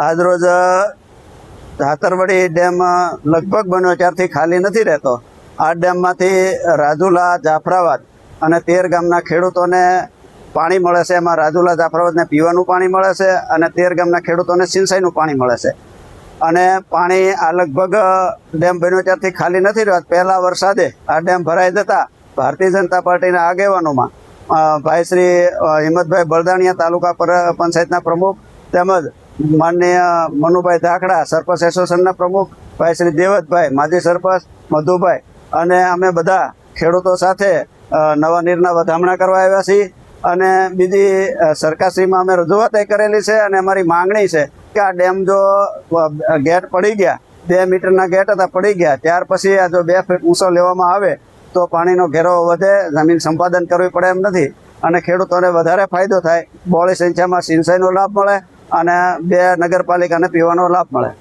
આજરોજ ધાતરવડી ડેમ લગભગ બન્યો ત્યારથી ખાલી નથી રહેતો। આ ડેમમાંથી રાજુલા, જાફરાબાદ અને 13 ગામના ખેડૂતોને પાણી મળે છે। એમાં રાજુલા, જાફરાબાદને પીવાનું પાણી મળે છે અને 13 ગામના ખેડૂતોને સિંચાઈનું પાણી મળે છે। અને પાણી આ લગભગ ડેમ બન્યો ત્યારથી ખાલી નથી રહ્યો। પહેલા વરસાદે આ ડેમ ભરાઈ જતા ભારતીય જનતા પાર્ટીના આગેવાનોમાં ભાઈ શ્રી હિંમતભાઈ બળદાણિયા, તાલુકા પંચાયતના પ્રમુખ, તેમજ માનનીય મનુભાઈ ધાખડા, સરપંચ એસોસિએશનના પ્રમુખ, ભાઈ શ્રી દેવતભાઈ, માજી સરપંચ મધુભાઈ, અને અમે બધા ખેડૂતો સાથે નવા નીરના વધામણા કરવા આવ્યા છીએ। અને બીજી સરકારશ્રીમાં અમે રજૂઆત કરેલી છે અને અમારી માંગણી છે કે આ ડેમ જો ગેટ પડી ગયા, 2 મીટરના ગેટ હતા, પડી ગયા, ત્યાર પછી આ જો 2 ફીટ ઊંચો લેવામાં આવે તો પાણીનો ઘેરો વધે, જમીન સંપાદન કરવી પડે એમ નથી અને ખેડૂતોને વધારે ફાયદો થાય। બહોળી સંખ્યામાં સિંચાઈનો લાભ મળે અને 2 નગરપાલિકાને પીવાનો લાભ મળે।